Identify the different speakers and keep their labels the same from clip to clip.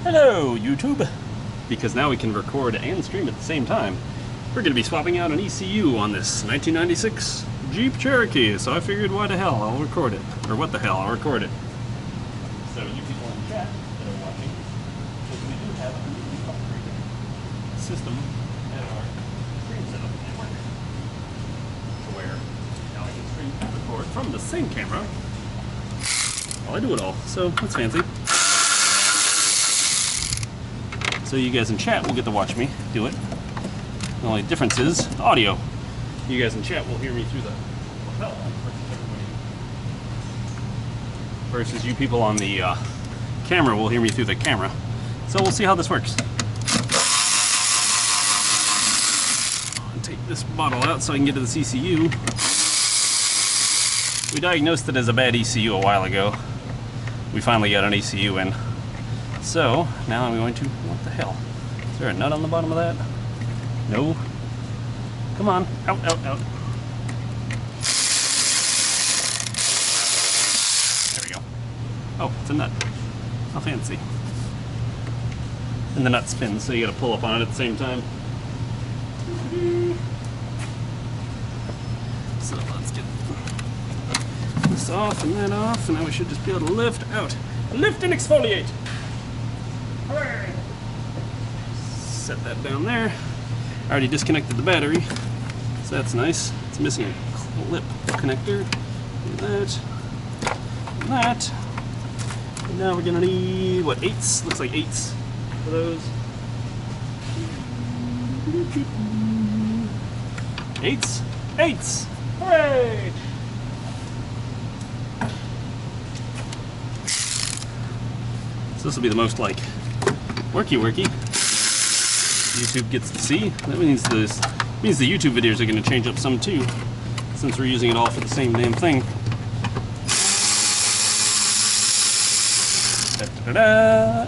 Speaker 1: Hello, YouTube! Because now we can record and stream at the same time. We're going to be swapping out an ECU on this 1996 Jeep Cherokee, so I figured why the hell, I'll record it. Or what the hell, I'll record it. So you people in chat that are watching, because we do have a new upgraded system at our stream setup at work. To where now I can stream and record from the same camera while I do it all, so that's fancy. So you guys in chat will get to watch me do it. The only difference is the audio. You guys in chat will hear me through the lapel versus you people on the camera will hear me through the camera. So we'll see how this works. I'll take this bottle out so I can get to this ECU. We diagnosed it as a bad ECU a while ago. We finally got an ECU in. So, now I'm going to, what the hell? Is there a nut on the bottom of that? No. Come on, out, out, out. There we go. Oh, it's a nut. How fancy. And the nut spins, so you gotta pull up on it at the same time. So let's get this off and that off, and now we should just be able to lift out. Lift and exfoliate! Hooray! Set that down there. I already disconnected the battery, so that's nice. It's missing a clip connector. And that. And that. And now we're gonna need, what, 8s? Looks like 8s for those. 8s? 8s! Hooray! So this will be the most, like, worky. YouTube gets to see. That means the YouTube videos are going to change up some too, since we're using it all for the same damn thing. Da-da-da.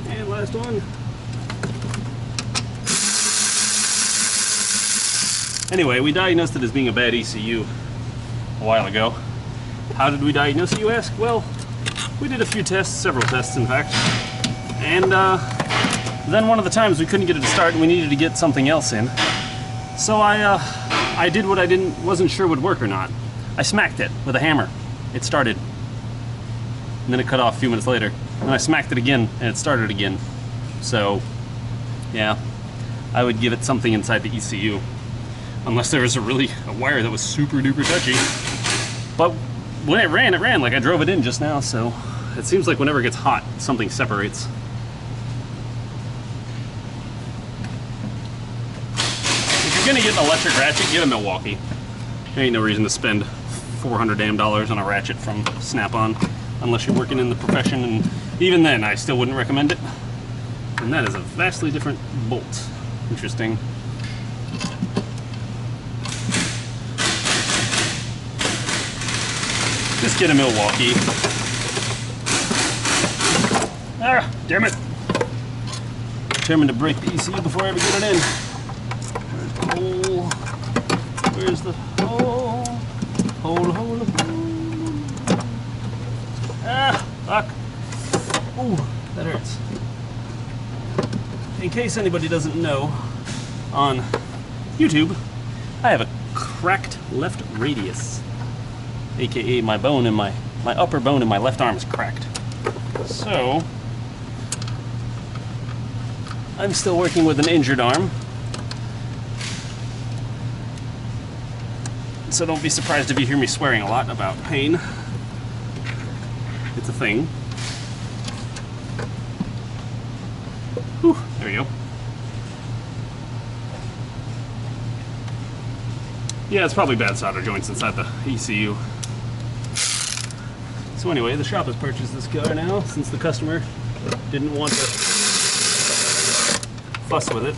Speaker 1: And last one. Anyway, we diagnosed it as being a bad ECU a while ago. How did we diagnose it, you ask? Well, we did a few tests, several tests in fact, and then one of the times we couldn't get it to start and we needed to get something else in. So I did what I wasn't sure would work or not. I smacked it with a hammer. It started. And then it cut off a few minutes later. And I smacked it again and it started again. So, yeah, I would give it something inside the ECU. Unless there was a wire that was super duper touchy. But when it ran like I drove it in just now, so it seems like whenever it gets hot, something separates. If you're gonna get an electric ratchet, get a Milwaukee. There ain't no reason to spend $400 damn on a ratchet from Snap-on, unless you're working in the profession, and even then, I still wouldn't recommend it. And that is a vastly different bolt. Interesting. Just get a Milwaukee. Ah, damn it. Determined to break the ECU before I ever get it in. Where's the hole? Where's the hole? Hole. Ah, fuck. Ooh, that hurts. In case anybody doesn't know, on YouTube, I have a cracked left radius. AKA my bone in my upper bone in my left arm is cracked. So I'm still working with an injured arm. So don't be surprised if you hear me swearing a lot about pain. It's a thing. Whew, there we go. Yeah, it's probably bad solder joints inside the ECU. So anyway, the shop has purchased this car now, since the customer didn't want to fuss with it.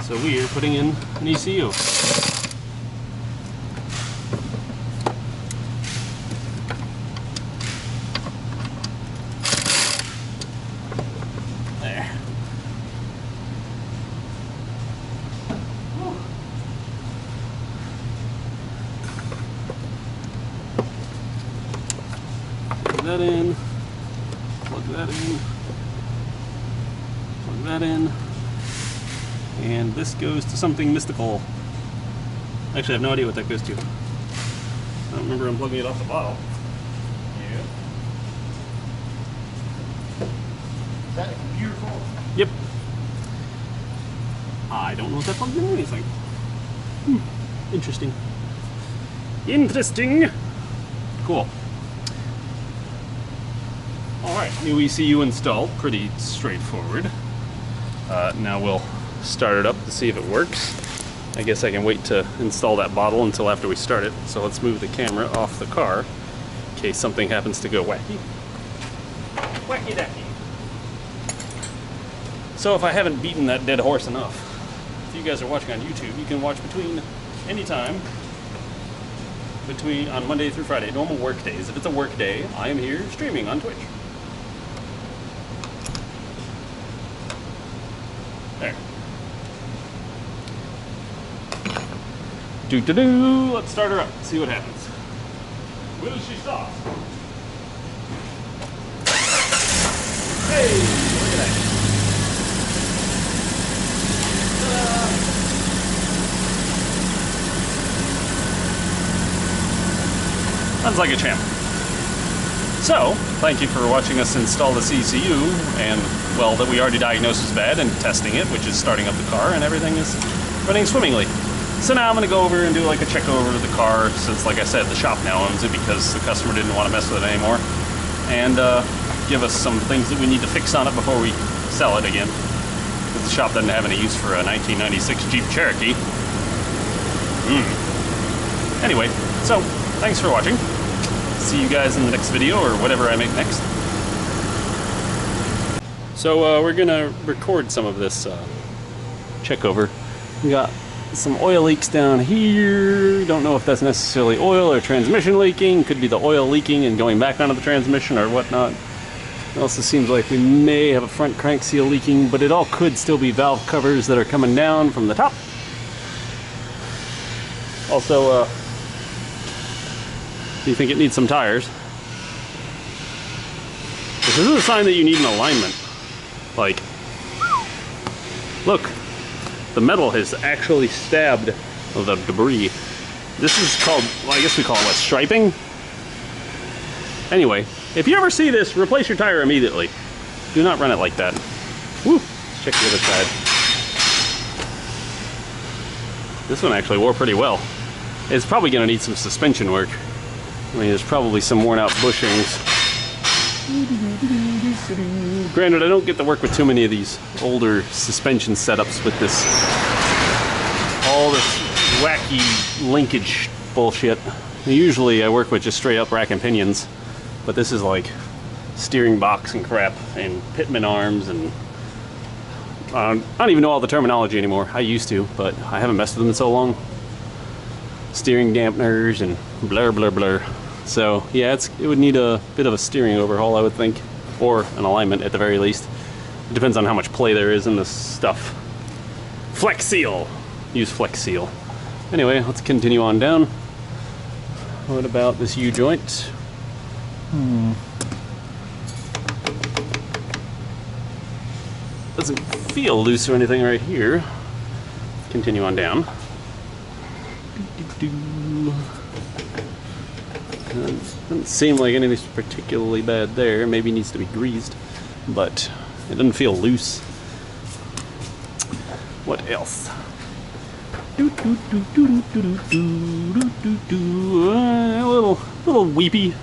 Speaker 1: So we are putting in an ECU. There. Plug that in. Plug that in. Plug that in. And this goes to something mystical. Actually, I have no idea what that goes to. I don't remember unplugging it off the bottle. Yeah.
Speaker 2: Is that a computer cord?
Speaker 1: Yep. I don't know if that plugs into anything. Interesting. Interesting. Cool. Alright, new ECU installed. Pretty straightforward. Now we'll start it up to see if it works. I guess I can wait to install that bottle until after we start it. So let's move the camera off the car in case something happens to go wacky. Wacky dacky. So if I haven't beaten that dead horse enough, if you guys are watching on YouTube, you can watch between any time on Monday through Friday, normal work days. If it's a work day, I am here streaming on Twitch. There. Do-do-do! Let's start her up, see what happens. Will she stop? Hey! Look at that. Sounds like a champ. So, thank you for watching us install this ECU, and, well, that we already diagnosed as bad and testing it, which is starting up the car, and everything is running swimmingly. So now I'm going to go over and do like a check over of the car, since, like I said, the shop now owns it because the customer didn't want to mess with it anymore, and give us some things that we need to fix on it before we sell it again. Because the shop doesn't have any use for a 1996 Jeep Cherokee. Anyway, so, thanks for watching. See you guys in the next video, or whatever I make next. So we're gonna record some of this check over. We got some oil leaks down here. Don't know if that's necessarily oil or transmission leaking. Could be the oil leaking and going back onto the transmission or whatnot. It also seems like we may have a front crank seal leaking, but it all could still be valve covers that are coming down from the top. Also, do you think it needs some tires? This is a sign that you need an alignment. Like, look, the metal has actually stabbed the debris. This is called, well, I guess we call it what, striping? Anyway, if you ever see this, replace your tire immediately. Do not run it like that. Woo! Let's check the other side. This one actually wore pretty well. It's probably going to need some suspension work. I mean, there's probably some worn out bushings. Granted, I don't get to work with too many of these older suspension setups with this, all this wacky linkage bullshit. Usually I work with just straight up rack and pinions, but this is like steering box and crap and pitman arms, and I don't even know all the terminology anymore. I used to, but I haven't messed with them in so long. Steering dampeners and blur blur blur. So yeah, it would need a bit of a steering overhaul, I would think, or an alignment at the very least. It depends on how much play there is in this stuff. Flex Seal! Use Flex Seal. Anyway, let's continue on down. What about this U-joint? Doesn't feel loose or anything right here. Continue on down. Doesn't seem like anything's particularly bad there. Maybe needs to be greased, but it doesn't feel loose. What else? A little weepy,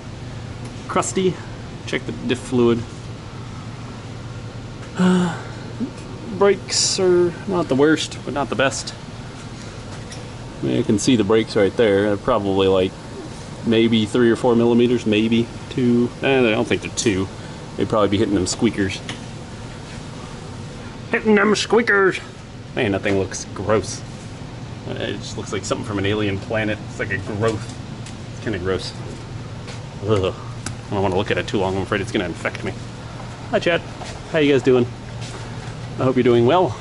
Speaker 1: crusty. Check the diff fluid. Brakes are not the worst, but not the best. I mean, you can see the brakes right there. They're probably like maybe 3 or 4 millimeters, maybe 2. I don't think they're 2. They'd probably be hitting them squeakers. Hitting them squeakers! Man, that thing looks gross. It just looks like something from an alien planet. It's like a growth. It's kind of gross. Ugh. I don't want to look at it too long. I'm afraid it's going to infect me. Hi, Chad. How you guys doing? I hope you're doing well.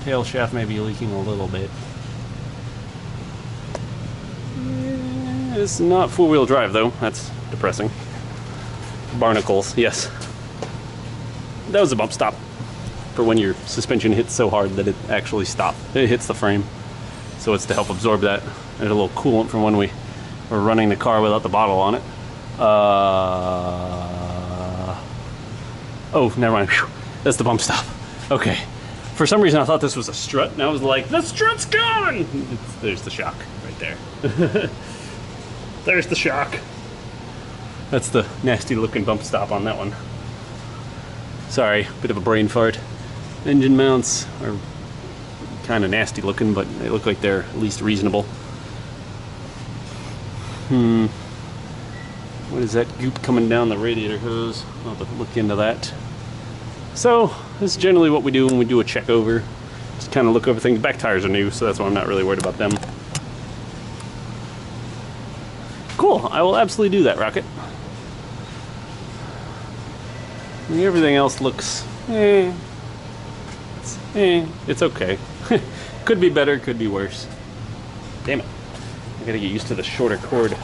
Speaker 1: Tail shaft may be leaking a little bit. It's not four-wheel drive, though. That's depressing. barnacles, yes. That was a bump stop for when your suspension hits so hard that it actually stops. It hits the frame. So it's to help absorb that. There's a little coolant from when we were running the car without the bottle on it. Oh, never mind. Whew. That's the bump stop. Okay. For some reason I thought this was a strut, and I was like, the strut's gone! There's the shock right there. There's the shock. That's the nasty looking bump stop on that one. Sorry, bit of a brain fart. Engine mounts are kind of nasty looking, but they look like they're at least reasonable. What is that goop coming down the radiator hose? I'll have to look into that. So, this is generally what we do when we do a check over. Just kind of look over things. Back tires are new, so that's why I'm not really worried about them. Cool, I will absolutely do that, Rocket. I mean, everything else looks, it's okay. Could be better, could be worse. Damn it. I gotta get used to the shorter cord.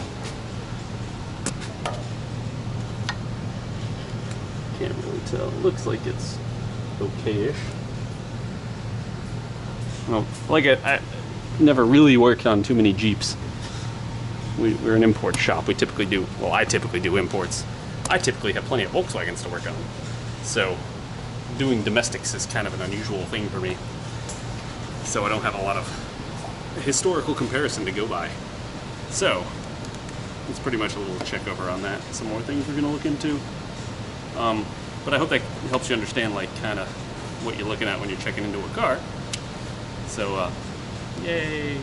Speaker 1: Can't really tell. It looks like it's okay-ish. Well, like I never really worked on too many Jeeps. We're an import shop. We typically do, well, I typically do imports. I typically have plenty of Volkswagens to work on. So doing domestics is kind of an unusual thing for me. So I don't have a lot of historical comparison to go by. So it's pretty much a little check over on that. Some more things we're going to look into. But I hope that helps you understand like kind of what you're looking at when you're checking into a car. So yay!